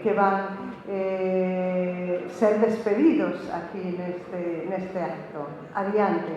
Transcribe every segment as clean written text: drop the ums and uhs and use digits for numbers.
que van ser despedidos aquí neste acto. Adiante.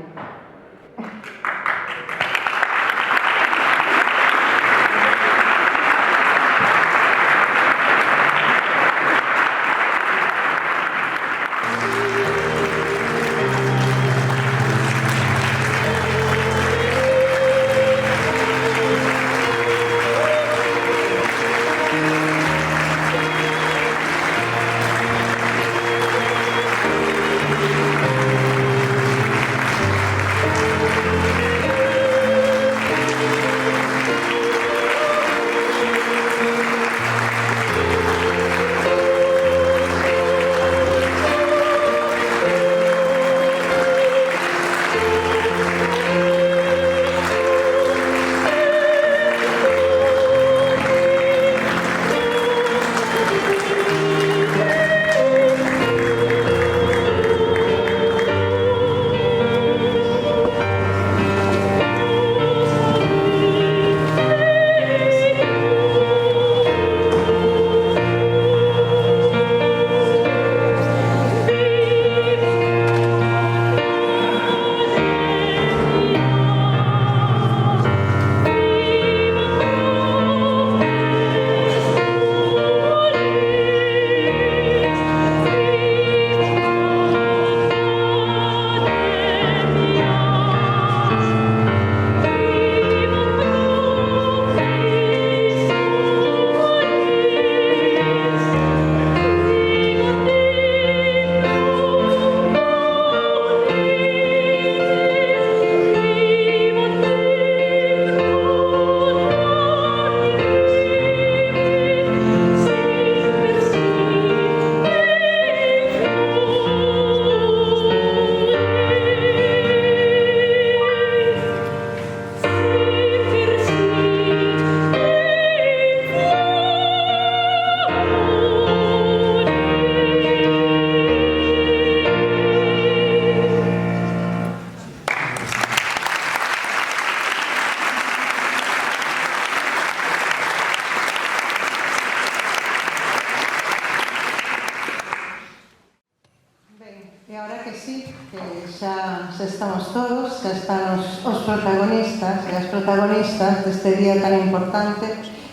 Estamos todos, xa están os protagonistas e as protagonistas deste día tan importante,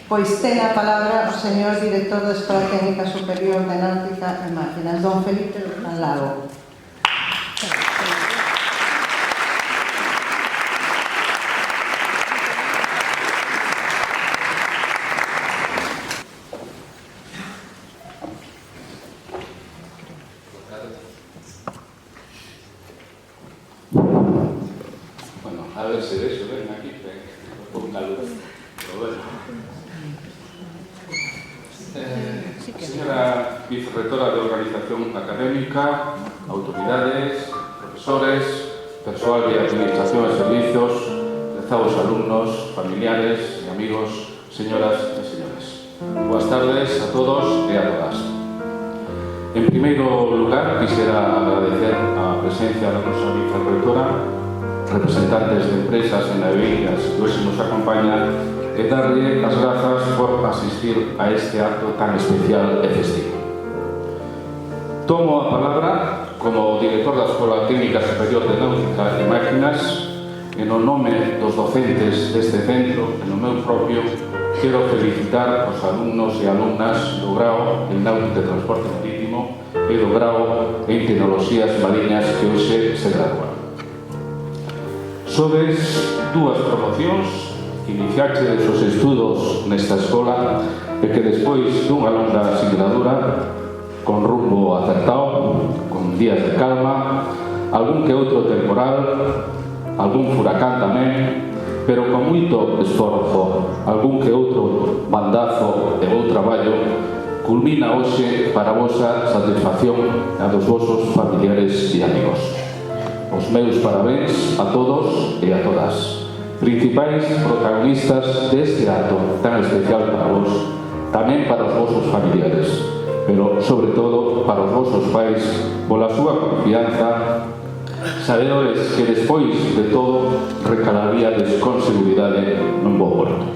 pois ten a palabra o señor director da Escola Técnica Superior de Náutica e Máquinas, don Felipe Luzán Lago. A ver si de eso ven aquí, con calor. Pero bueno. Señora Vicerrectora de Organización Académica, autoridades, profesores, personal de Administración e Servicios, prezados alumnos, familiares e amigos, señoras e señores. Boas tardes a todos e a todas. En primeiro lugar, quisiera agradecer a presencia da nosa Vicerrectora, representantes de empresas e navegueiras que hoxe nos acompañan e darlle as grazas por asistir a este acto tan especial e festivo. Tomo a palabra como director da Escola Técnica Superior de Náutica e Máquinas e no nome dos docentes deste centro e no meu propio quero felicitar os alumnos e alumnas do grao en Náutica e Transporte Marítimo e do grao en Tecnoloxías Mariñas que hoxe se gradúan. Sodes dúas promocións que iniciaxedes os estudos nesta escola e que despois dunha longa singladura con rumbo acertado, con días de calma, algún que outro temporal, algún furacán tamén, pero con moito esforzo, algún que outro bandazo e bo traballo, culmina hoxe para a vosa satisfacción e a dos vosos familiares e amigos. Os meus parabéns a todos e a todas, principais protagonistas deste acto tan especial para vos, tamén para os vosos familiares, pero sobre todo para os vosos pais, pola súa confianza, sabedores que despois de todo recalaríades con seguridade nun bo porto.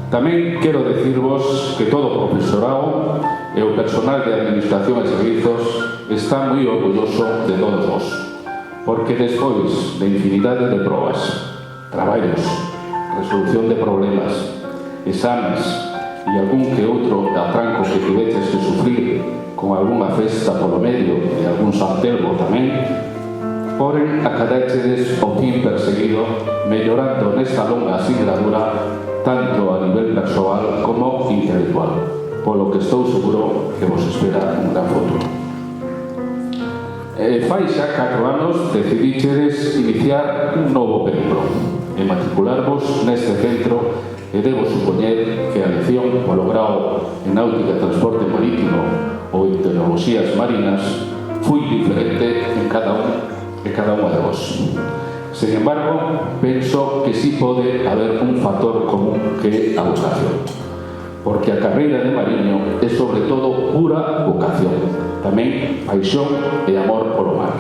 Tamén quero decirvos que todo o profesorado e o personal de Administración e Servizos está moi orgulloso de todos vos, porque despois de infinidade de probas, traballos, resolución de problemas, exames e algún que outro atranco que tiveches que sufrir con algunha festa polo medio e algún santelmo tamén, porén acadáchedes o fin perseguido mellorando nesta longa asignatura tanto a nivel persoal como intelectual, polo que estou seguro que vos espera un gran futuro. Fai xa 4 anos decidichedes iniciar un novo periplo e matricularvos neste centro e debo supoñer que a lección polo grao en náutica e transporte marítimo ou en tecnoloxías marinas foi diferente en cada unha de vos. Sen embargo, penso que sí pode haber un factor común que é a vocación, porque a carreira de mariño é sobre todo pura vocación, tamén paixón e amor polo mar.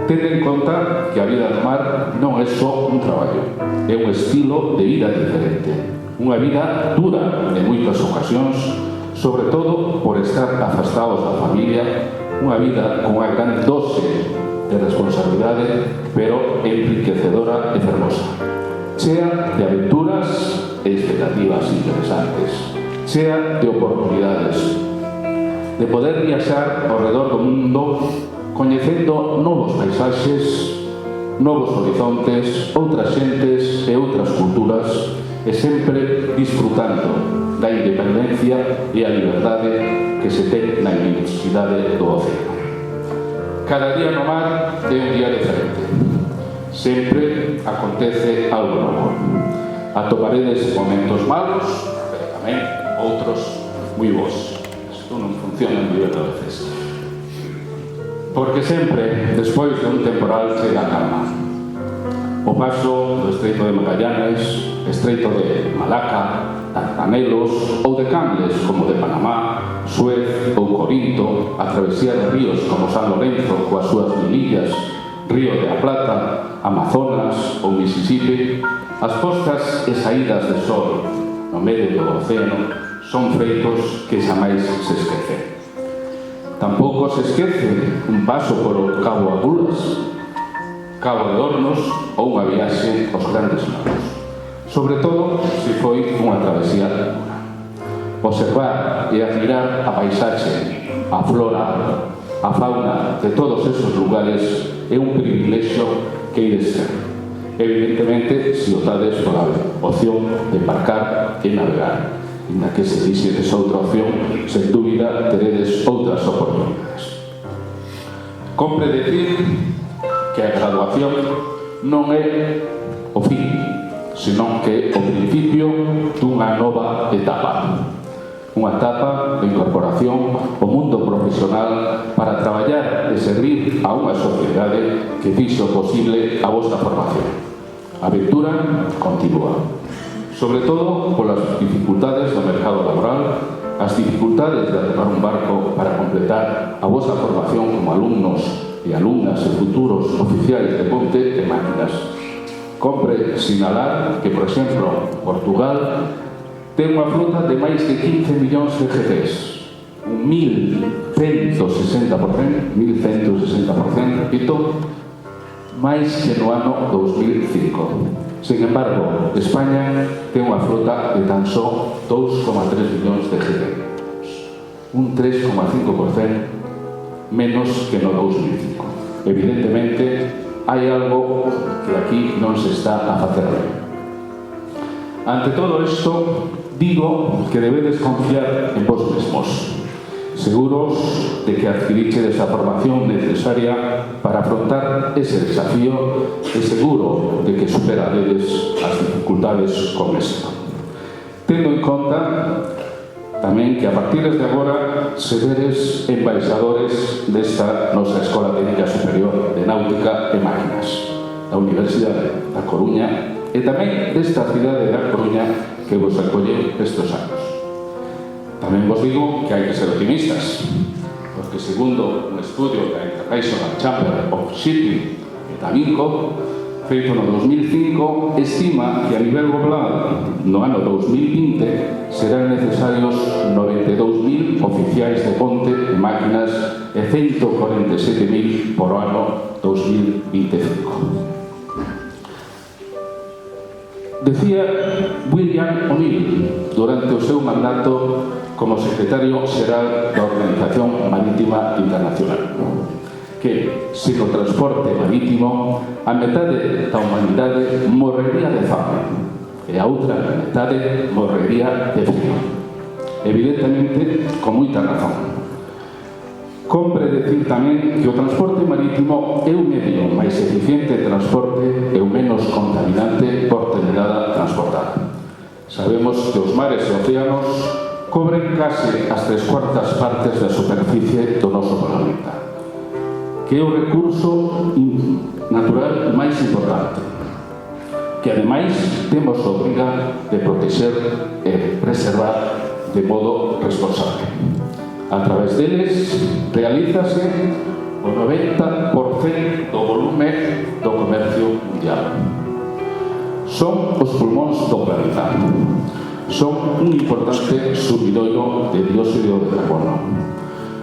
Ten en conta que a vida do mar non é só un traballo, é un estilo de vida diferente, unha vida dura en moitas ocasións, sobre todo por estar afastados da familia, unha vida con unha gran dose de responsabilidade, pero enriquecedora e fermosa, chea de aventuras e expectativas interesantes, chea de oportunidades, de poder viaxar ao redor do mundo coñecendo novos paisaxes, novos horizontes, outras xentes e outras culturas e sempre disfrutando da independencia e a liberdade que se ten na inmensidade do océano. Cada día no mar é un día diferente. Sempre acontece algo novo. Atoparedes momentos malos, pero tamén outros moi bons. Isto non funciona en nivel a veces. Porque sempre, despois de un temporal, chega a calma. O paso do Estreito de Magallanes, Estreito de Malaca, Dardanelos ou de canles como de Panamá, Suez ou Corinto, a travesía de ríos como San Lorenzo coas súas milillas, Río de la Plata, Amazonas ou Mississippi, as postas e saídas de sol no medio do océano son feitos que xamais se esquecen. Tampouco se esquece un paso polo Cabo Agulas, Cabo de Hornos ou unha viaxe aos Grandes Lagos. Sobre todo se foi unha travesía dura. Observar e admirar a paisaxe, a flora, a fauna de todos esos lugares é un privilexio que ides ter. Evidentemente, se o dades pola opción de embarcar e navegar, e na que se dixedes outra opción, sen dúbida teredes outras oportunidades. Compre decir que a graduación non é o fin, senón que o principio dunha nova etapa. Unha etapa de incorporación ao mundo profesional para traballar e servir a unha sociedade que fixo posible a vosa formación. A aventura continúa, sobre todo polas dificultades do mercado laboral, as dificultades de atrapar un barco para completar a vosa formación como alumnos e alumnas e futuros oficiais de ponte e máquinas. Compre sinalar que, por exemplo, Portugal ten unha flota de máis de 15 millóns de GTs, un 1160%, repito, máis que no ano 2005. Sin embargo, España ten unha flota de tan só 2,3 millóns de GTs, un 3,5% menos que no 2005. Evidentemente, hai algo que aquí non se está a facer ben. Ante todo isto, digo que debedes confiar en vos mesmos, seguros de que adquirichedes a formación necesaria para afrontar ese desafío e seguro de que superaredes as dificultades con éxito. Tendo en conta tamén que a partir de agora seredes embaixadores desta nosa Escola Técnica Superior de Náutica e Máquinas da Universidade da Coruña e tamén desta cidade da Coruña que vos acolle estes anos. Tamén vos digo que hai que ser optimistas, porque segundo un estudio da International Chamber of Shipping e da INCO, feito no 2005, estima que a nivel global no ano 2020 serán necesarios 92.000 oficiais de ponte e máquinas e 147.000 por ano 2025. Decía William O'Neill durante o seu mandato como secretario xeral da Organización Marítima Internacional que, sen o transporte marítimo, a metade da humanidade morrería de fame e a outra metade morrería de frío. Evidentemente, con moita razón. Compre decir tamén que o transporte marítimo é o medio máis eficiente de transporte e o menos contaminante por tonelada transportada. Sabemos que os mares e océanos cobren case as 3/4 partes da superficie do noso planeta, que é o recurso natural máis importante, que ademais temos a obriga de protexer e preservar de modo responsable. A través deles realízase o 90% do volume do comercio mundial. Son os pulmóns do planeta. Son un importante sumidoiro de dióxido de carbono.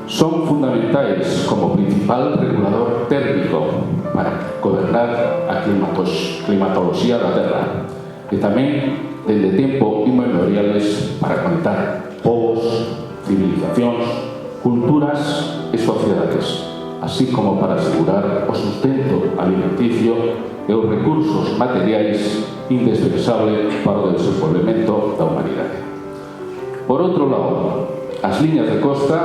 Son fundamentais como principal regulador térmico para gobernar a climatoloxía da Terra e tamén dende tempo inmemoriales para conectar povos, civilizacións, culturas e sociedades, así como para asegurar o sustento alimenticio e os recursos materiais indispensables para o desenvolvemento da humanidade. Por outro lado, as liñas de costa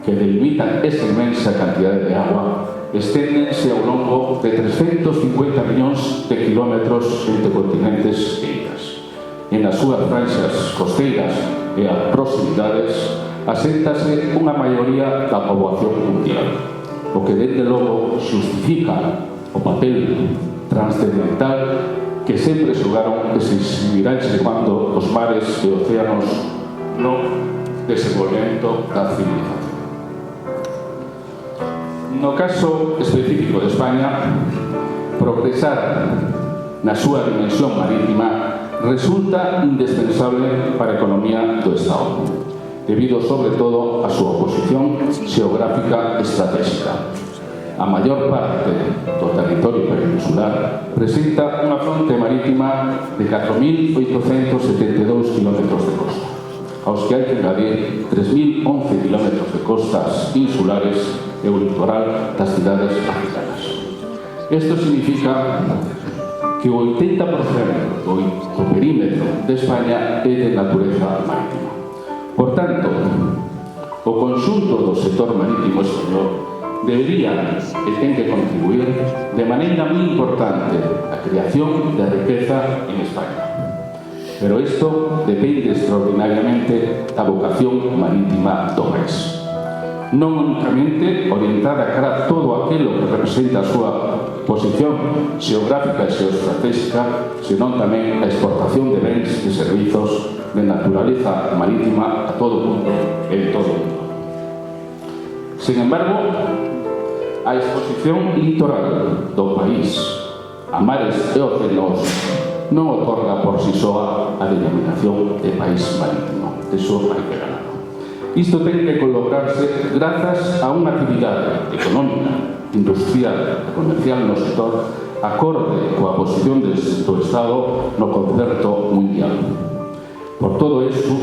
que delimitan esa inmensa cantidade de agua esténdense ao longo de 350 millóns de kilómetros entre continentes e illas. E nas súas franxas costeiras e as proximidades aséntase unha maioría da poboación mundial, o que desde logo justifica o papel transcendental que sempre xogaron e se seguirán xogando os mares e océanos no desenvolvemento da civilización. No caso específico de España, progresar na súa dimensión marítima resulta indispensable para a economía do Estado, debido sobre todo a súa posición xeográfica estratégica. A maior parte do territorio peninsular presenta unha fronte marítima de 4.872 km de costa, aos que hai que engadir 3.011 km de costas insulares e o litoral das cidades africanas. Isto significa que o 80% do perímetro de España é de natureza marítima. Por tanto, o conxunto do sector marítimo español debería e ten que contribuir de maneira moi importante á creación de riqueza en España. Pero isto depende extraordinariamente da vocación marítima do país. Non únicamente orientada cara a todo aquilo que representa a súa posición xeográfica e xeoestratégica, senón tamén a exportación de bens e servizos de naturaleza marítima a todo o mundo e en todo o mundo. Sin embargo, a exposición litoral do país a mares e océanos non otorga por si soa a denominación de país marítimo. Eso hai que ganarlo. Isto ten que lograrse grazas a unha actividade económica, industrial e comercial no sector acorde coa posición do Estado no concerto mundial. Por todo isto,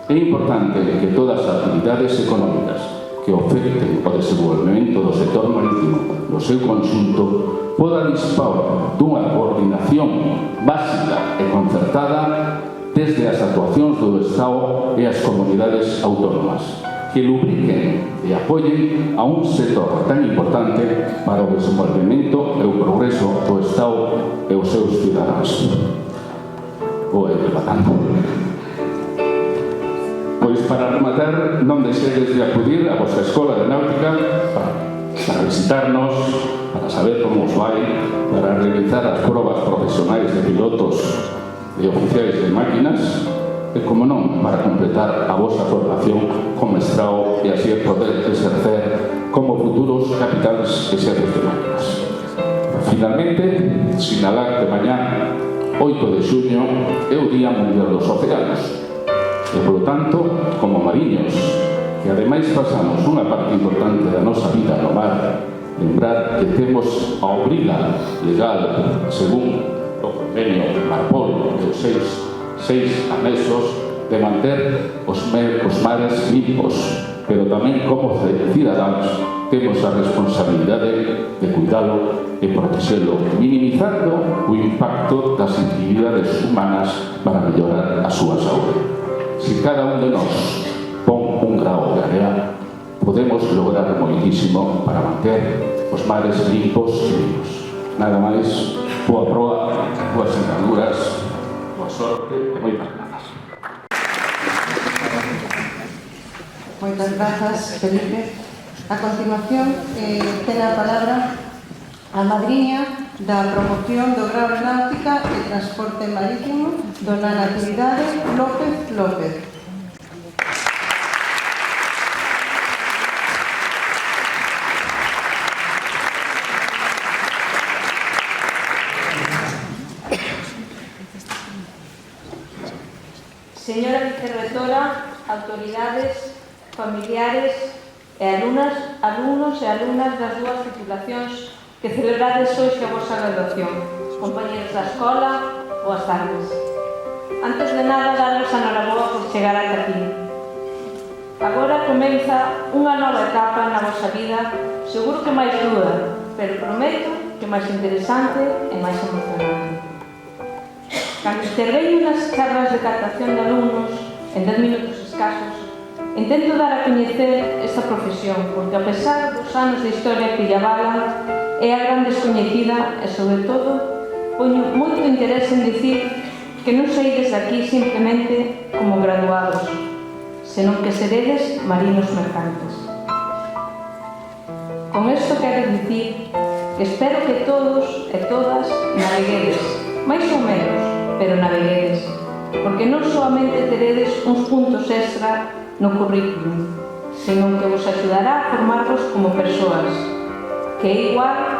é importante que todas as actividades económicas que ofrecen o desenvolvemento do sector marítimo no seu conxunto poda dispor dunha coordinación básica e concertada desde as actuacións do Estado e as comunidades autónomas, que lubriquen e apoyen a un sector tan importante para o desenvolvemento e o progreso do Estado e os seus cidadáns. Vou rematando. Pois para rematar, non deixedes de acudir a vosa escola de náutica para visitarnos, para saber como os vai, para realizar as probas profesionais de pilotos e oficiais de máquinas e, como non, para completar a vosa formación como mestrado e así poder exercer como futuros capitáns e xefes de máquinas. Finalmente, sinalar que mañá, 8 de xuño, é o Día Mundial dos Océanos. E, polo tanto, como mariños, que ademais pasamos unha parte importante da nosa vida no mar, lembrar que temos a obriga legal, según o convenio Marpol dos seis anexos, de manter os mares limpos, pero tamén como cidadáns temos a responsabilidade de cuidalo e protexelo, minimizando o impacto das actividades humanas para mellorar a súa saúde. Se cada un de nós pon un grao de area, podemos lograr moitísimo para manter os mares limpos e vivos. Nada máis, boa proa, boas engaduras, boa sorte e moitas grazas. Moitas grazas, Felipe. A continuación, ten a palabra a madriña da promoción do grao de náutica e transporte marítimo, dona Natividade López López. Señora vicerrectora, autoridades, familiares e alumnos e alumnas das dúas titulacións que celebrades hoxe a vosa graduación, compañeros da escola, boas tardes. Antes de nada, daros a noraboa por chegar ata aquí. Agora comeza unha nova etapa na vosa vida, seguro que máis dura, pero prometo que máis interesante e máis emocionante. Cando interveño nas charlas de captación de alumnos, en 10 minutos escasos, intento dar a coñecer esta profesión, porque a pesar dos anos de historia que lle avalan, é a gran descoñecida e, sobre todo, poño moito interés en dicir que non saídes daqui simplemente como graduados, senón que seredes marinos mercantes. Con isto quero dicir que espero que todos e todas naveguedes, máis ou menos, pero naveguedes, porque non solamente teredes uns puntos extra no currículum, senón que vos axudará a formarvos como persoas, que é igual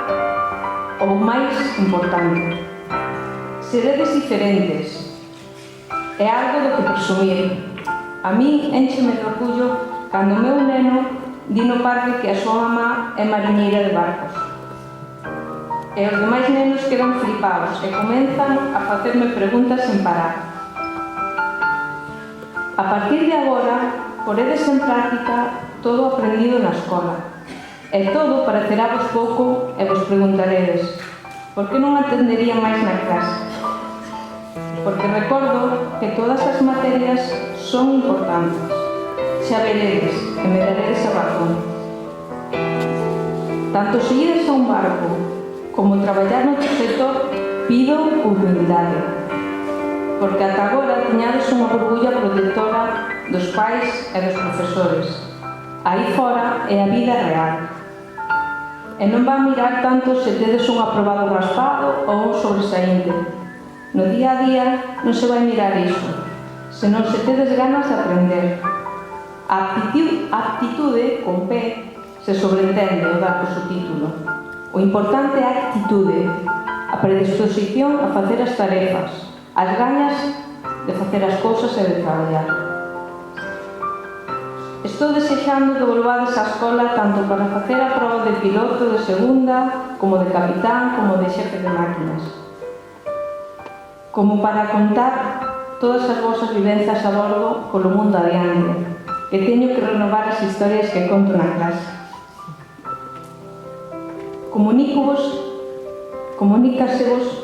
ou máis importante. Seredes diferentes. É algo do que presumir. A mí éncheme de orgullo cando o meu neno di no parque que a súa mamá é mariñeira de barcos. E os demais nenos quedan flipados e comenzan a facerme preguntas sen parar. A partir de agora, poredes en práctica todo aprendido na escola. E todo parecerá vos pouco e vos preguntaredes por que non atendería máis na clase? Porque recordo que todas as materias son importantes. Xa veredes e me daredes a razón. Tanto se ides a un barco como traballar no sector, pido humildade. Porque ata agora tiñades unha burbulla protectora dos pais e dos profesores. Aí fora é a vida real. E non van mirar tanto se tedes un aprobado raspado ou un sobresaínte. No día a día non se vai mirar iso, senón se tedes ganas de aprender. A aptitude, con P, se sobreentende o dar co seu título. O importante é a actitude, a predisposición a facer as tarefas, as gañas de facer as cousas e de traballar. Estou desexando que volvades á escola tanto para facer a proba de piloto de segunda, como de capitán, como de xefe de máquinas, como para contar todas as vosas vivencias a bordo polo mundo adiante, que teño que renovar as historias que conto na clase. Comunícasevos,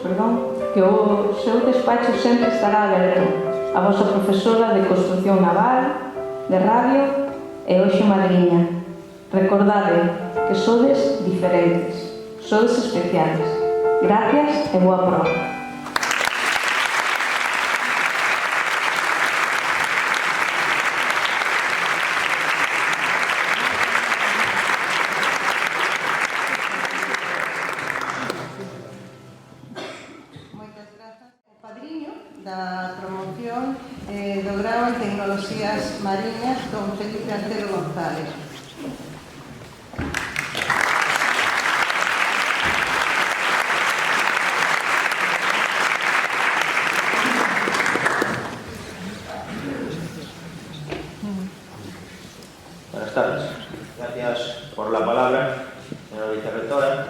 que o seu despacho sempre estará aberto a vosa profesora de construcción naval, de radio e hoxe madriña. Recordade que sodes diferentes, sodes especiales. Gracias e boa prova. Da promoción do grao en Tecnoloxías Mariñas, don Felipe Antero González. Buenas tardes. Gracias por la palabra, señora vicerrectora.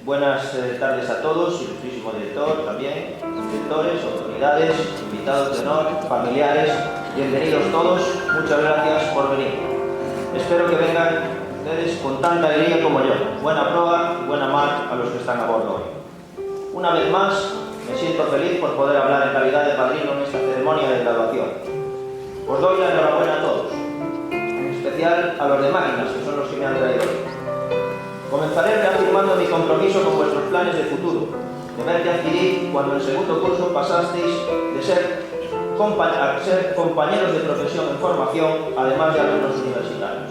Buenas tardes a todos, ilustrísimo director también, directores, autoridades, invitados de honor, familiares, bienvenidos todos, muchas gracias por venir. Espero que vengan ustedes con tanta alegría como yo. Buena proa y buena mar a los que están a bordo hoy. Una vez más, me siento feliz por poder hablar en calidad de padrino en esta ceremonia de graduación. Os doy la enhorabuena a todos, en especial a los de máquinas, que son los que me han traído hoy. Comenzaré reafirmando mi compromiso con vuestros planes de futuro, deber que adquirí cuando en el segundo curso pasasteis de ser compañeros de profesión en formación, además de alumnos universitarios.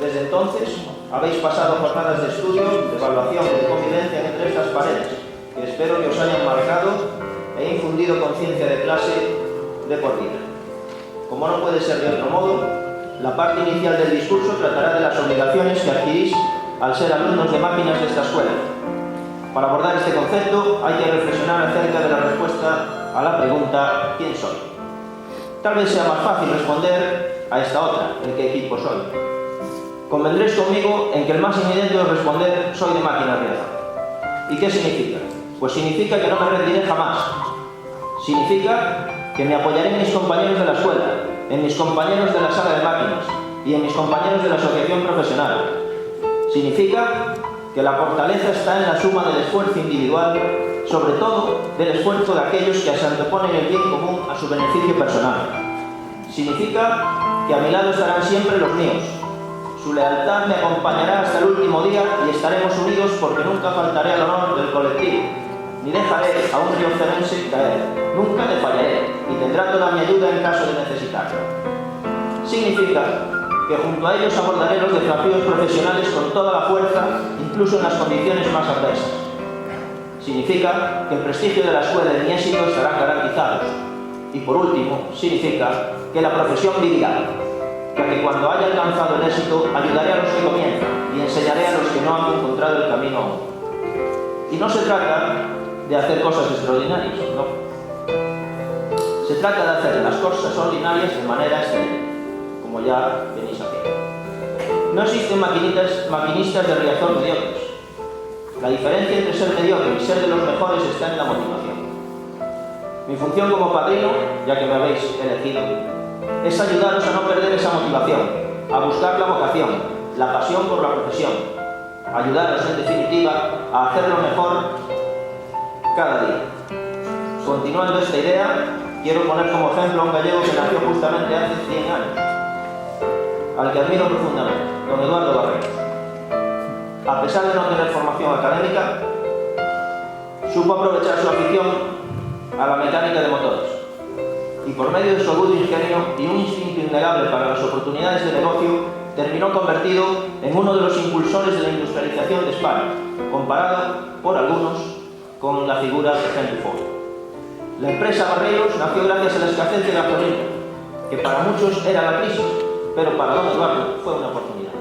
Desde entonces, habéis pasado jornadas de estudio, de evaluación y de convivencia entre estas paredes, que espero que os hayan marcado e infundido conciencia de clase de por vida. Como no puede ser de otro modo, la parte inicial del discurso tratará de las obligaciones que adquirís al ser alumnos de máquinas de esta escuela. Para abordar este concepto hay que reflexionar acerca de la respuesta a la pregunta ¿quién soy? Tal vez sea más fácil responder a esta otra, ¿en qué equipo soy? Convendréis conmigo en que el más inmediato es responder soy de máquinas de azar. ¿Y qué significa? Pues significa que no me rendiré jamás. Significa que me apoyaré en mis compañeros de la escuela, en mis compañeros de la sala de máquinas y en mis compañeros de la asociación profesional. Significa que la fortaleza está en la suma del esfuerzo individual, sobre todo del esfuerzo de aquellos que se anteponen el bien común a su beneficio personal. Significa que a mi lado estarán siempre los míos. Su lealtad me acompañará hasta el último día y estaremos unidos porque nunca faltaré al honor del colectivo, ni dejaré a un riocerense caer. Nunca le fallaré y tendrá toda mi ayuda en caso de necesitarlo. Significa que junto a ellos abordaré los desafíos profesionales con toda la fuerza, incluso en las condiciones más adversas. Significa que el prestigio de la escuela y mi éxito estarán garantizados. Y por último, significa que la profesión vivirá, ya que cuando haya alcanzado el éxito, ayudaré a los que comienzan y enseñaré a los que no han encontrado el camino aún. Y no se trata de hacer cosas extraordinarias, no. Se trata de hacer las cosas ordinarias de manera excelente, como ya venís haciendo. No existen maquinistas de Riazor mediocres. La diferencia entre ser mediocre y ser de los mejores está en la motivación. Mi función como padrino, ya que me habéis elegido, es ayudaros a no perder esa motivación, a buscar la vocación, la pasión por la profesión, ayudaros en definitiva a hacerlo mejor cada día. Continuando esta idea, quiero poner como ejemplo a un gallego que nació justamente hace 100 años, al que admiro profundamente, don Eduardo Barreiro. A pesar de no tener formación académica, supo aprovechar su afición a la mecánica de motores y por medio de su agudo ingenio y un instinto innegable para las oportunidades de negocio, terminó convertido en uno de los impulsores de la industrialización de España, comparado por algunos con la figura de Henry Ford. La empresa Barreiros nació gracias a la escasez de gasolina, que para muchos era la crisis, pero para don Eduardo fue una oportunidad.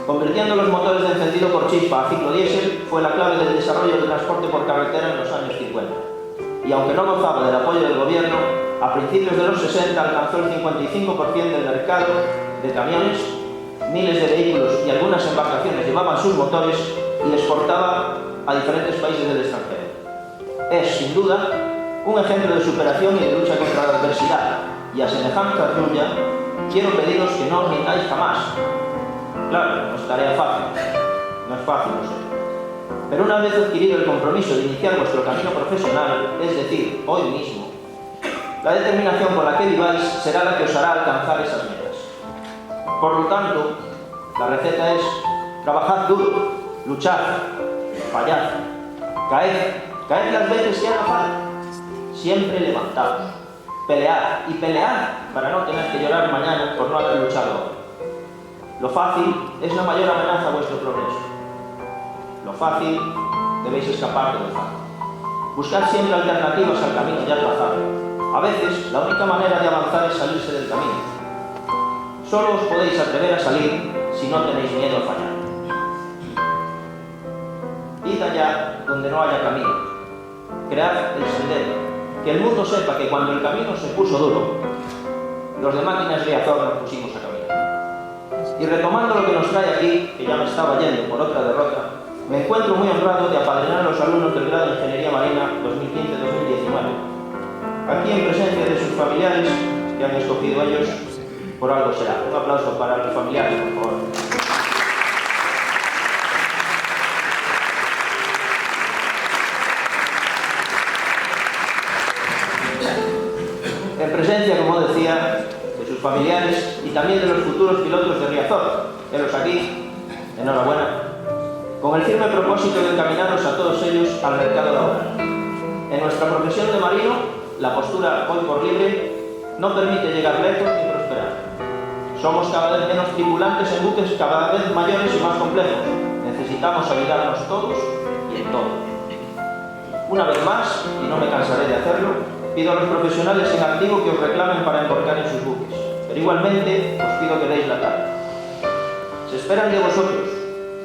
Convirtiendo los motores de encendido por chispa a ciclo diésel fue la clave del desarrollo del transporte por carretera en los años 50. Y aunque no gozaba del apoyo del gobierno, a principios de los 60 alcanzó el 55% del mercado de camiones, miles de vehículos y algunas embarcaciones llevaban sus motores y exportaba a diferentes países del extranjero. Es, sin duda, un ejemplo de superación y de lucha contra la adversidad, y a semejanza suya, quiero pediros que no os rindáis jamás. Claro, no es tarea fácil, no es fácil, no sé. Pero una vez adquirido el compromiso de iniciar vuestro camino profesional, es decir, hoy mismo, la determinación con la que viváis será la que os hará alcanzar esas metas. Por lo tanto, la receta es trabajad duro, luchad, fallad, caed las veces que haga falta, siempre levantaos, pelead y pelead para no tener que llorar mañana por no haber luchado hoy. Lo fácil es la mayor amenaza a vuestro progreso. Lo fácil debéis escapar de lo fácil. Buscad siempre alternativas al camino ya trazado. A veces, la única manera de avanzar es salirse del camino. Solo os podéis atrever a salir si no tenéis miedo a fallar. Id allá donde no haya camino. Cread el sendero. Que el mundo sepa que cuando el camino se puso duro, los de Máquinas Riazor nos pusimos a caminar. Y retomando lo que nos trae aquí, que ya me estaba yendo por otra derrota, me encuentro muy honrado de apadrinar a los alumnos del grado de Ingeniería Marina 2015-2019, aquí en presencia de sus familiares que han escogido ellos, por algo será. Un aplauso para los familiares, por favor. En presencia, como decía, de sus familiares y también de los futuros pilotos de Riazor, veros aquí, enhorabuena, con el firme propósito de encaminarnos a todos ellos al mercado laboral. En nuestra profesión de marino, la postura hoy por libre no permite llegar lejos ni prosperar. Somos cada vez menos tripulantes en buques cada vez mayores y más complejos. Necesitamos ayudarnos todos y en todo. Una vez más, y no me cansaré de hacerlo, pido a los profesionales en activo que os reclamen para embarcar en sus buques, pero igualmente os pido que deis la talla. Se esperan de vosotros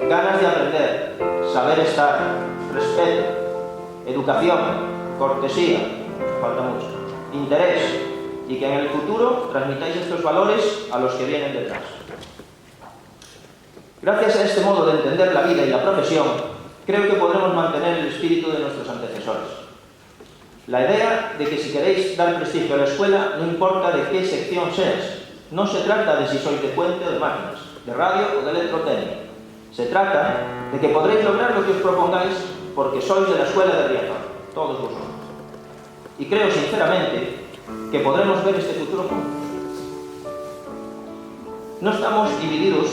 ganas de aprender, saber estar, respeto, educación, cortesía, falta mucho, interés, y que en el futuro transmitáis estos valores a los que vienen detrás. Gracias a este modo de entender la vida y la profesión, creo que podremos mantener el espíritu de nuestros antecesores. La idea de que si queréis dar prestigio a la escuela, no importa de qué sección seas. No se trata de si sois de puente o de máquinas, de radio o de electrotécnica. Se trata de que podréis lograr lo que os propongáis porque sois de la escuela de Riazor, todos vosotros. Y creo sinceramente que podremos ver este futuro juntos. No estamos divididos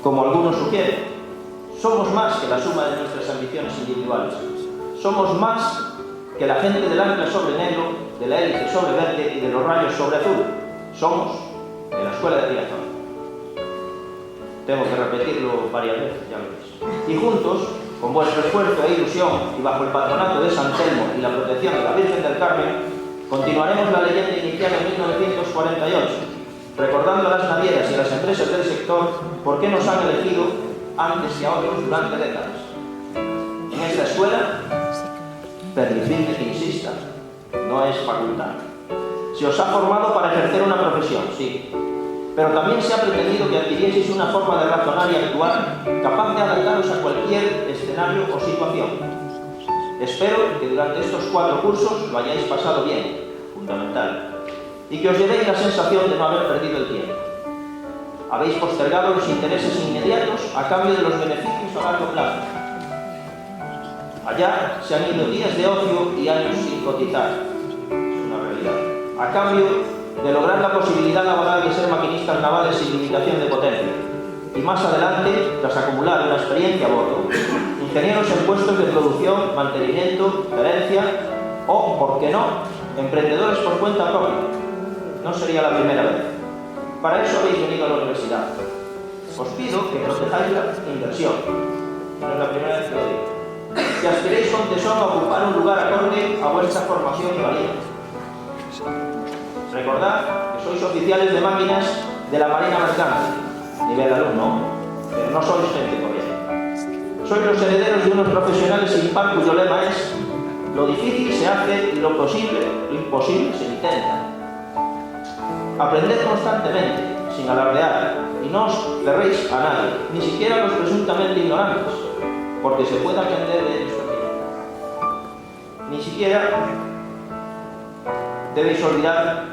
como algunos sugieren. Somos más que la suma de nuestras ambiciones individuales. Somos más que la gente del ancla sobre negro, de la hélice sobre verde y de los rayos sobre azul. Somos de la escuela de Riazor. Tengo que repetirlo varias veces, ya lo veis. Y juntos, con vuestro esfuerzo e ilusión y bajo el patronato de San Telmo y la protección de la Virgen del Carmen, continuaremos la leyenda inicial en 1948, recordando a las navieras y a las empresas del sector por qué nos han elegido antes y a otros durante décadas. En esta escuela, permitidme que insista, no es facultad. Se os ha formado para ejercer una profesión, sí, pero también se ha pretendido que adquirieseis una forma de razonar y actuar capaz de adaptaros a cualquier escenario o situación. Espero que durante estos 4 cursos lo hayáis pasado bien, fundamental, y que os llevéis la sensación de no haber perdido el tiempo. Habéis postergado los intereses inmediatos a cambio de los beneficios a largo plazo. Allá se han ido días de ocio y años sin cotizar. Es una realidad. A cambio de lograr la posibilidad laboral de ser maquinistas navales sin limitación de potencia. Y más adelante, tras acumular una experiencia a bordo, ingenieros en puestos de producción, mantenimiento, gerencia o, por qué no, emprendedores por cuenta propia. No sería la primera vez. Para eso habéis venido a la universidad. Os pido que protejáis la inversión. No es la primera vez que lo digo. Que aspiréis con tesón a ocupar un lugar acorde a vuestra formación y valía. Recordad que sois oficiales de máquinas de la Marina Mercante, nivel alumno, pero no sois gente corriente. Sois los herederos de unos profesionales sin par cuyo lema es: lo difícil se hace y lo imposible se intenta. Aprended constantemente, sin alardear, y no os cerréis a nadie, ni siquiera a los presuntamente ignorantes, porque se puede aprender de ellos también. Ni siquiera debéis olvidar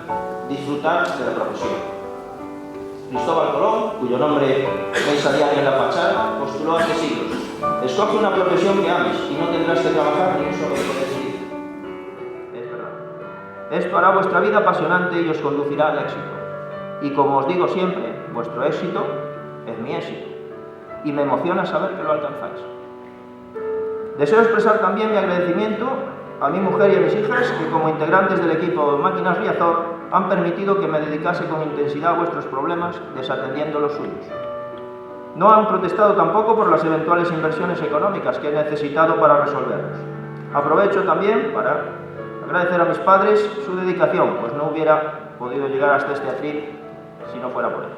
disfrutar de la profesión. Cristóbal Colón, cuyo nombre veis a diario en la fachada, postuló hace siglos: escoge una profesión que ames y no tendrás que trabajar ni un solo día de tu vida. Es verdad. Esto hará vuestra vida apasionante y os conducirá al éxito. Y como os digo siempre, vuestro éxito es mi éxito. Y me emociona saber que lo alcanzáis. Deseo expresar también mi agradecimiento a mi mujer y a mis hijas, que como integrantes del equipo de Máquinas Riazor han permitido que me dedicase con intensidad a vuestros problemas, desatendiendo los suyos. No han protestado tampoco por las eventuales inversiones económicas que he necesitado para resolverlos. Aprovecho también para agradecer a mis padres su dedicación, pues no hubiera podido llegar hasta este atril si no fuera por ellos.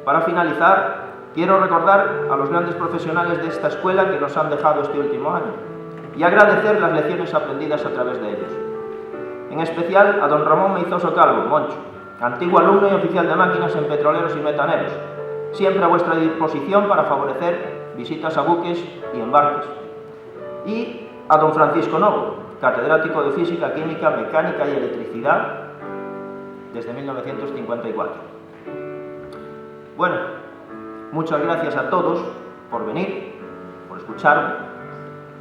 Para finalizar, quiero recordar a los grandes profesionales de esta escuela que nos han dejado este último año y agradecer las lecciones aprendidas a través de ellos. En especial a don Ramón Meizoso Calvo, Moncho, antiguo alumno y oficial de máquinas en petroleros y metaneros, siempre a vuestra disposición para favorecer visitas a buques y embarques. Y a don Francisco Novo, catedrático de Física, Química, Mecánica y Electricidad desde 1954. Bueno, muchas gracias a todos por venir, por escucharme,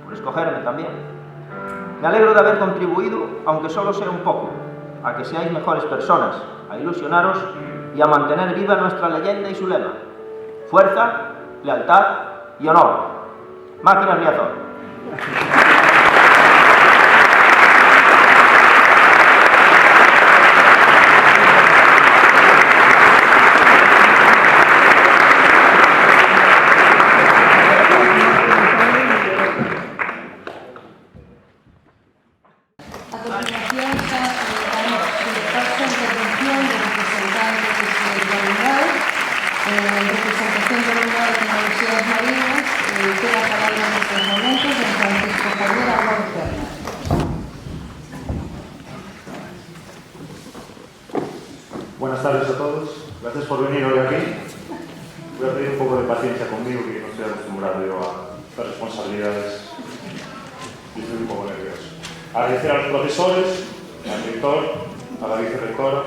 por escogerme también. Me alegro de haber contribuido, aunque solo sea un poco, a que seáis mejores personas, a ilusionaros y a mantener viva nuestra leyenda y su lema: fuerza, lealtad y honor. Máquinas Riazor. Buenas tardes a todos, gracias por venir hoy aquí. Voy a pedir un poco de paciencia conmigo, que no estoy acostumbrado yo a estas responsabilidades y estoy un poco nervioso. Agradecer a los profesores, al director, a la vicerrectora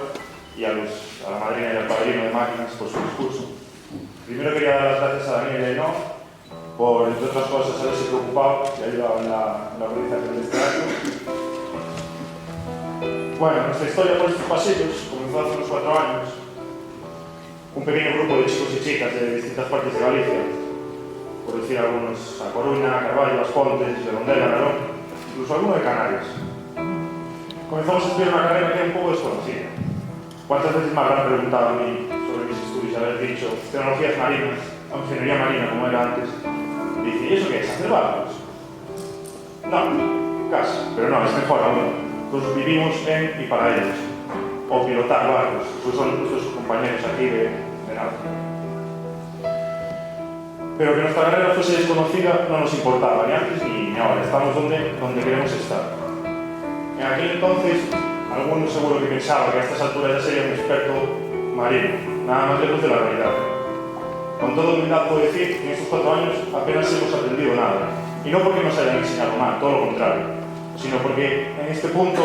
y a la madrina y al padrino de máquinas por su discurso. Primero quería dar las gracias a Daniel Leno por, entre otras cosas, haberse preocupado y ayudado en la organización de este acto. Bueno, nuestra historia por estos pasillos comenzó hace unos 4 años. Un pequeño grupo de chicos y chicas de distintas partes de Galicia, por decir algunos, a Coruña, Carballo, As Pontes, Redondela, Narón, incluso alguno de Canarias. Comenzamos a estudiar una carrera que era un poco desconocida. ¿Cuántas veces me habrán preguntado a mí sobre mis estudios y haber dicho tecnologías marinas, o ingeniería marina como era antes? Y dice, ¿y eso qué es? ¿Hacer barcos? No, casi, pero no, es mejor aún. Pues vivimos en y para ellos, o pilotar barcos, pues son nuestros compañeros aquí de náutica. Pero que nuestra carrera fuese desconocida no nos importaba, ni antes ni ahora, estamos donde queremos estar. En aquel entonces, algunos seguro que pensaba que a estas alturas ya sería un experto marino, nada más lejos de la realidad. Con toda humildad puedo decir que en estos 4 años apenas hemos aprendido nada, y no porque nos hayan enseñado mal, todo lo contrario, sino porque en este punto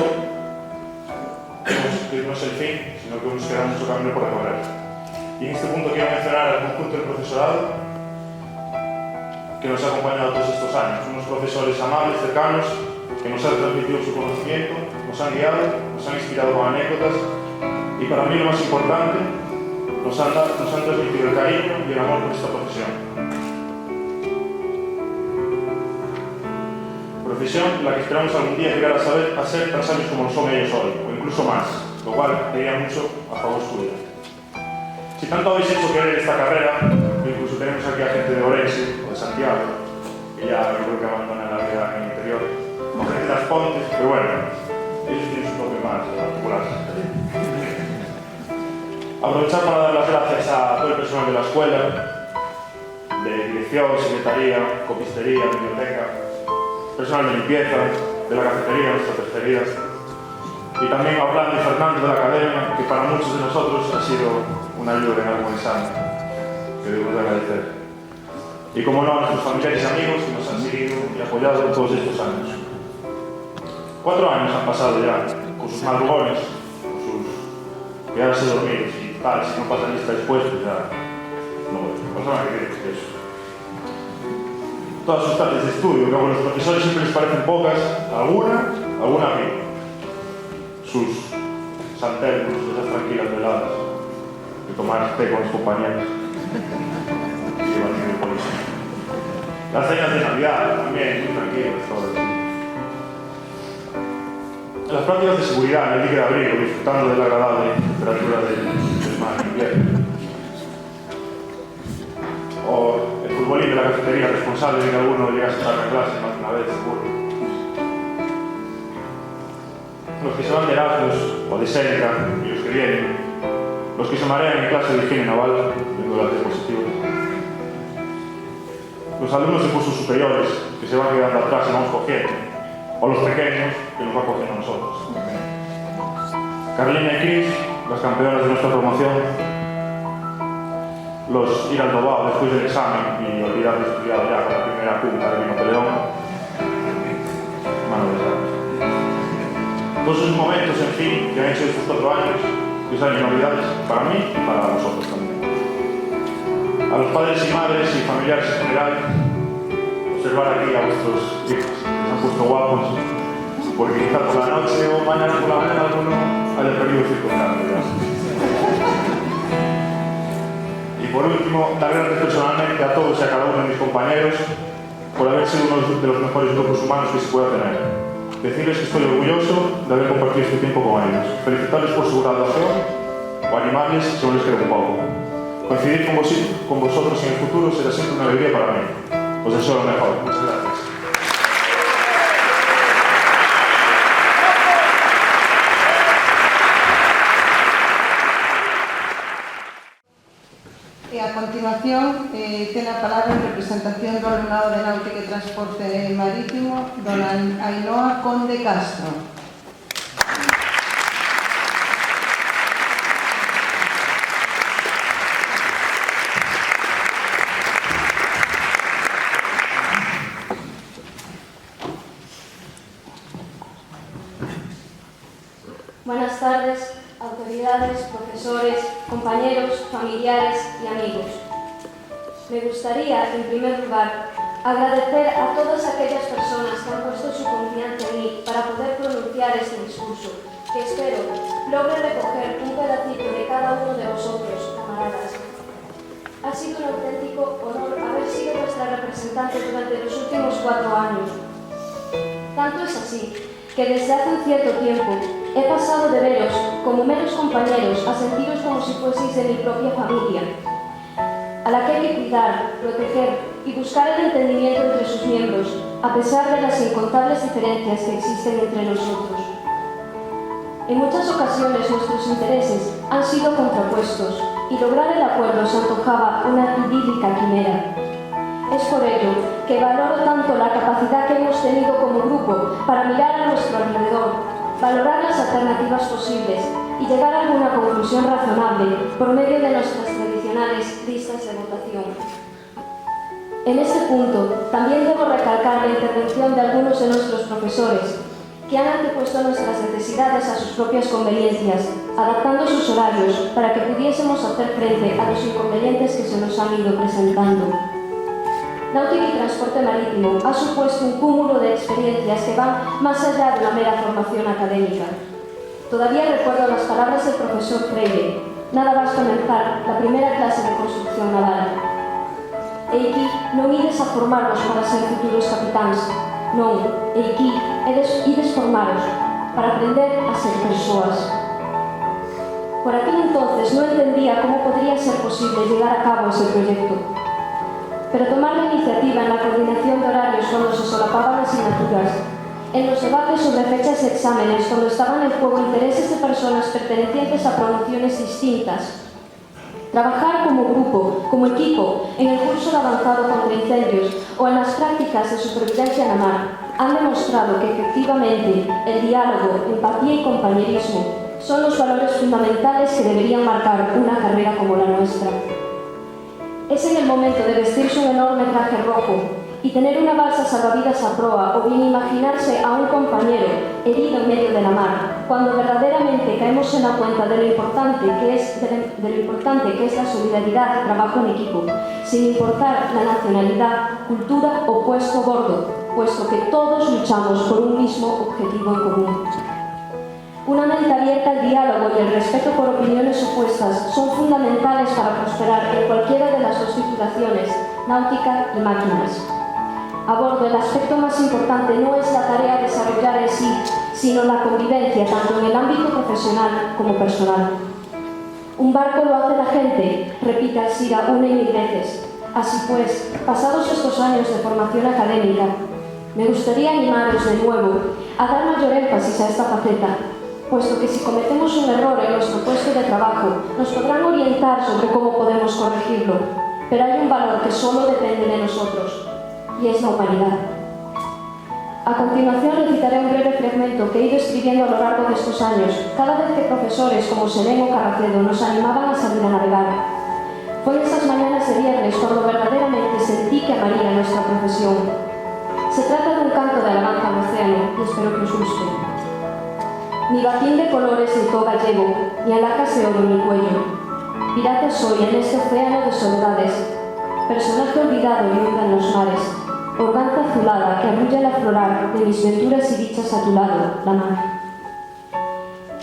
no es el fin, sino que nos queda mucho camino por recorrer. Y en este punto quiero mencionar al conjunto del profesorado que nos ha acompañado todos estos años, unos profesores amables, cercanos, que nos han transmitido su conocimiento, nos han guiado, nos han inspirado con anécdotas y, para mí lo más importante, nos han transmitido el cariño y el amor por esta profesión. Profesión en la que esperamos algún día llegar a ser tan sabios como lo son ellos hoy, o incluso más, lo cual diría mucho a favor suya. Si tanto habéis hecho querer esta carrera, incluso tenemos aquí a gente de Orense o de Santiago, que ya yo creo que abandonan la vida en el interior, o gente de As Pontes, pero bueno, ellos tienen su toque más particular. Aprovechar para dar las gracias a todo el personal de la escuela, de dirección, secretaría, copistería, biblioteca, personal de limpieza, de la cafetería, nuestras preferidas, y también a Orlando y Fernando de la academia, que para muchos de nosotros ha sido una ayuda en algún examen, que debemos de agradecer. Y como no, a nuestros familiares y amigos que nos han seguido y apoyado en todos estos años. 4 años han pasado ya, con sus madrugones, con sus quedarse dormidos y tal, si no pasa lista después, pues ya no saben qué decir eso. Todas sus tardes de estudio, que a los profesores siempre les parecen pocas, alguna bien. Sus santernos, esas tranquilas veladas, de tomar té con los compañeros. Las cenas de Navidad también, muy tranquilas, todas. Las prácticas de seguridad en el dique de abrigo, disfrutando de la agradable temperatura del mar en invierno. O el futbolín de la cafetería, responsable de que alguno llegase tarde a clase más de una vez, seguro. Los que se van de Erasmus o de Seneca y los que vienen. Los que se marean en clase de higiene naval, viendo las diapositivas. Los alumnos de cursos superiores que se van quedando atrás y vamos cogiendo. O los pequeños que nos van cogiendo a nosotros. Carolina y Cris, las campeonas de nuestra promoción, los ir al Dobao después del examen y olvidar de estudiar ya con la primera punta de Vino Peleón. Mano de Dios. Todos esos momentos, en fin, que han hecho estos 4 años, que son inolvidables para mí y para vosotros también. A los padres y madres y familiares en general, observar aquí a vuestros hijos, que se han puesto guapos, porque quizá por la noche o mañana por la mañana alguno haya perdido circunstancias. Y por último, dar gracias personalmente a todos y a cada uno de mis compañeros por haber sido uno de los mejores grupos humanos que se pueda tener. Decirles que estoy orgulloso de haber compartido este tiempo con ellos. Felicitarles por su graduación o animarles si no les queda un poco. Coincidir con vosotros en el futuro será siempre una alegría para mí. Os deseo lo mejor. Muchas gracias. E a continuación ten a palabra en representación do alumnado de Náutica e Transporte Marítimo, dona Ainhoa Conde Castro. Buenas tardes, autoridades, profesores, compañeros, familiares y amigos. Me gustaría, en primer lugar, agradecer a todas aquellas personas que han puesto su confianza en mí para poder pronunciar este discurso, que espero logre recoger un pedacito de cada uno de vosotros, camaradas. Ha sido un auténtico honor haber sido vuestra representante durante los últimos 4 años. Tanto es así que desde hace un cierto tiempo he pasado de veros como meros compañeros a sentiros como si fueseis de mi propia familia, a la que hay que cuidar, proteger y buscar el entendimiento entre sus miembros, a pesar de las incontables diferencias que existen entre nosotros. En muchas ocasiones nuestros intereses han sido contrapuestos y lograr el acuerdo se antojaba una idílica quimera. Es por ello que valoro tanto la capacidad que hemos tenido como grupo para mirar a nuestro alrededor, valorar las alternativas posibles y llegar a alguna conclusión razonable por medio de nuestras tradicionales listas de votación. En este punto, también debo recalcar la intervención de algunos de nuestros profesores, que han antepuesto nuestras necesidades a sus propias conveniencias, adaptando sus horarios para que pudiésemos hacer frente a los inconvenientes que se nos han ido presentando. Náutica y Transporte Marítimo ha supuesto un cúmulo de experiencias que van más allá de la mera formación académica. Todavía recuerdo las palabras del profesor Freire: nada vas comenzar la primera clase de construcción naval. E aquí non ides a formarvos para ser futuros capitáns, non, e aquí ides formaros para aprender a ser persoas. Por aquel entonces no entendía cómo podría ser posible llevar a cabo ese proyecto. Pero tomar la iniciativa en la coordinación de horarios cuando se solapaban asignaturas, en los debates sobre fechas de exámenes cuando estaban en juego intereses de personas pertenecientes a promociones distintas, trabajar como grupo, como equipo, en el curso de avanzado contra incendios o en las prácticas de supervivencia en la mar, han demostrado que efectivamente el diálogo, empatía y compañerismo son los valores fundamentales que deberían marcar una carrera como la nuestra. Es en el momento de vestirse un enorme traje rojo y tener una balsa salvavidas a proa o bien imaginarse a un compañero herido en medio de la mar, cuando verdaderamente caemos en la cuenta de lo importante que es la solidaridad y trabajo en equipo, sin importar la nacionalidad, cultura o puesto a bordo, puesto que todos luchamos por un mismo objetivo en común. Una mente abierta al diálogo y el respeto por opiniones opuestas son fundamentales para prosperar en cualquiera de las dos titulaciones, náutica y máquinas. A bordo, el aspecto más importante no es la tarea a desarrollar en sí, sino la convivencia, tanto en el ámbito profesional como personal. Un barco lo hace la gente, repite Alcira una y 1000 veces. Así pues, pasados estos años de formación académica, me gustaría animaros de nuevo a dar mayor énfasis a esta faceta, puesto que si cometemos un error en nuestro puesto de trabajo, nos podrán orientar sobre cómo podemos corregirlo, pero hay un valor que solo depende de nosotros, y es la humanidad. A continuación recitaré un breve fragmento que he ido escribiendo a lo largo de estos años, cada vez que profesores como Selén o Carracedo nos animaban a salir a navegar. Fue en esas mañanas de viernes cuando verdaderamente sentí que amaría nuestra profesión. Se trata de un canto de alabanza al océano y espero que os guste. Ni batín de colores ni toga llevo, ni alhajas de oro en mi cuello. Pirata soy en este océano de soledades, personaje olvidado y hunda en los mares, organza azulada que arrulla el aflorar de mis venturas y dichas a tu lado, la mar.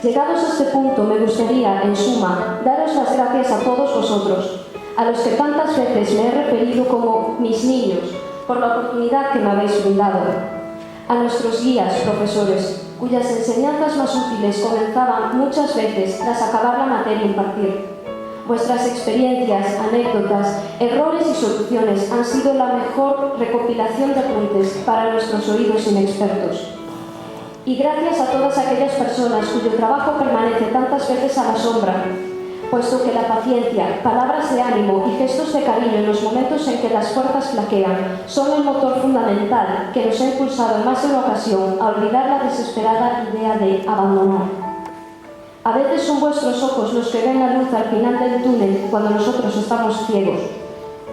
Llegados a este punto, me gustaría, en suma, daros las gracias a todos vosotros, a los que tantas veces me he referido como mis niños, por la oportunidad que me habéis brindado, a nuestros guías, profesores, cuyas enseñanzas más útiles comenzaban muchas veces tras acabar la materia a impartir. Vuestras experiencias, anécdotas, errores y soluciones han sido la mejor recopilación de apuntes para nuestros oídos inexpertos. Y gracias a todas aquellas personas cuyo trabajo permanece tantas veces a la sombra, puesto que la paciencia, palabras de ánimo y gestos de cariño en los momentos en que las fuerzas flaquean son el motor fundamental que nos ha impulsado en más de una ocasión a olvidar la desesperada idea de abandonar. A veces son vuestros ojos los que ven la luz al final del túnel cuando nosotros estamos ciegos.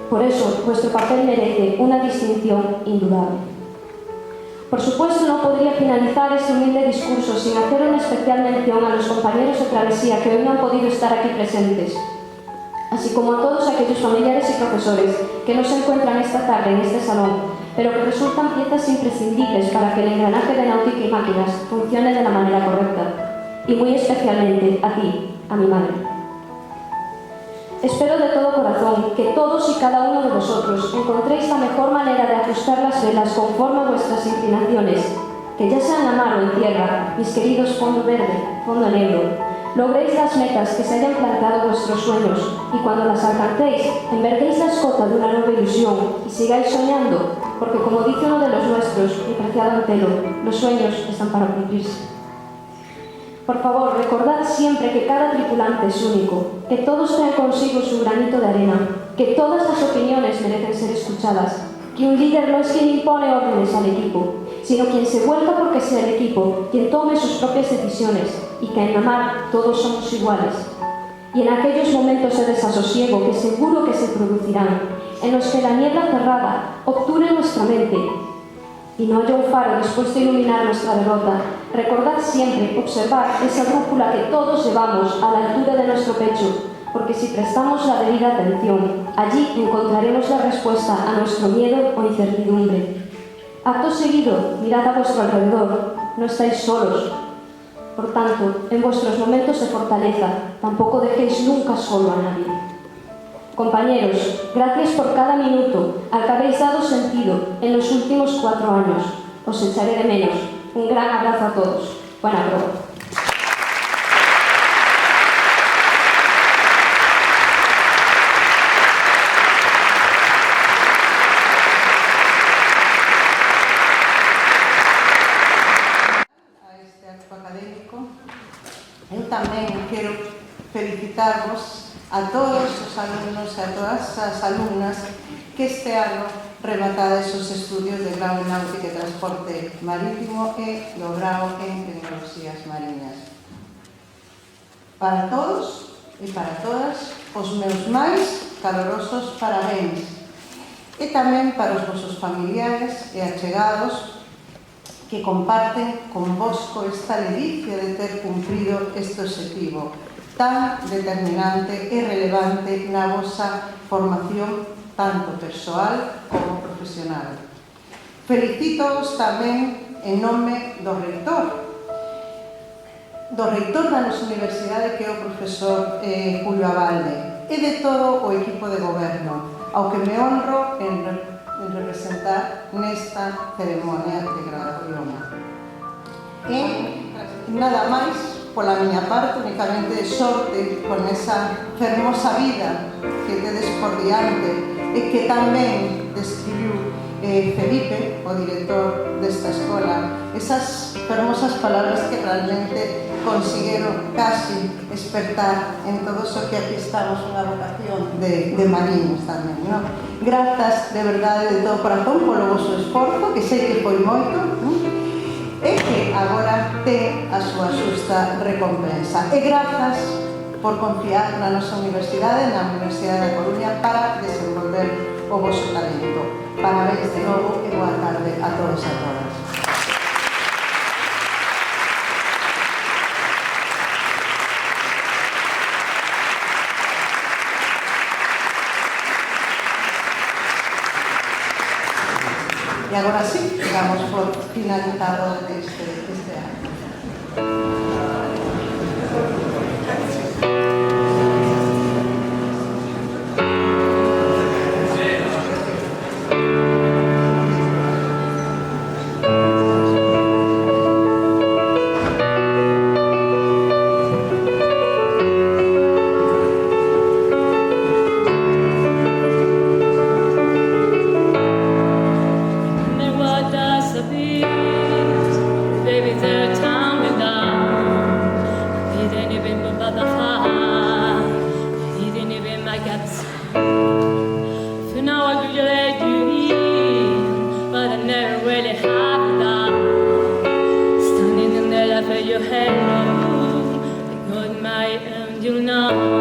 Por eso, vuestro papel merece una distinción indudable. Por supuesto, no podría finalizar este humilde discurso sin hacer una especial mención a los compañeros de travesía que hoy no han podido estar aquí presentes, así como a todos aquellos familiares y profesores que no se encuentran esta tarde en este salón, pero que resultan piezas imprescindibles para que el engranaje de náutica y máquinas funcione de la manera correcta. Y muy especialmente a ti, a mi madre. Espero de todo corazón que todos y cada uno de vosotros encontréis la mejor manera de ajustar las velas conforme a vuestras inclinaciones, que ya sean en la mar o en tierra, mis queridos fondo verde, fondo negro, logréis las metas que se hayan planteado vuestros sueños y cuando las alcancéis, enverguéis la escota de una nueva ilusión y sigáis soñando, porque como dice uno de los nuestros, mi preciado Antelo, los sueños están para cumplirse. Por favor, recordad siempre que cada tripulante es único, que todos traen consigo su granito de arena, que todas las opiniones merecen ser escuchadas, que un líder no es quien impone órdenes al equipo, sino quien se vuelca porque sea el equipo, quien tome sus propias decisiones, y que en la mar todos somos iguales. Y en aquellos momentos de desasosiego que seguro que se producirán, en los que la niebla cerrada obture nuestra mente, y no haya un faro dispuesto a iluminar nuestra derrota, recordad siempre observar esa brújula que todos llevamos a la altura de nuestro pecho, porque si prestamos la debida atención, allí encontraremos la respuesta a nuestro miedo o incertidumbre. Acto seguido, mirad a vuestro alrededor, no estáis solos. Por tanto, en vuestros momentos de fortaleza, tampoco dejéis nunca solo a nadie. Compañeros, gracias por cada minuto al que habéis dado sentido en los últimos 4 años. Os echaré de menos. Un gran abrazo a todos. Buena prueba. A este acto académico, eu tamén quero felicitarvos a todos os alumnos e a todas as alumnas que este ano rematades os estudios de grau en náutica e transporte marítimo e do grau en tecnoloxías mariñas. Para todos e para todas, os meus máis calorosos parabéns e tamén para os vosos familiares e achegados que comparten convosco esta ledicia de ter cumprido este objetivo tan determinante e relevante na vosa formación tanto persoal como profesional. Felicítoos tamén en nome do reitor da nosa universidade, que é o profesor Julio Abalde, e de todo o equipo de goberno, ao que me honro en representar nesta ceremonia de graduación. E nada máis pola miña parte, únicamente de sorte con esa fermosa vida que tedes por diante e que tamén describiu Felipe, o director desta escola, esas fermosas palabras que realmente consiguieron casi despertar en todo eso que aquí estamos unha vocación de mariños tamén, non? Grazas de verdade de todo corazón polo vosso esforzo, que sei que foi moito, non? E que agora ten a súa xusta recompensa. E grazas por confiar na nosa universidade, na Universidade da Coruña, para desenvolver o vosso talento. Parabéns de novo e boa tarde a todos e a todas. E agora sí, damos por finalizado este año. You know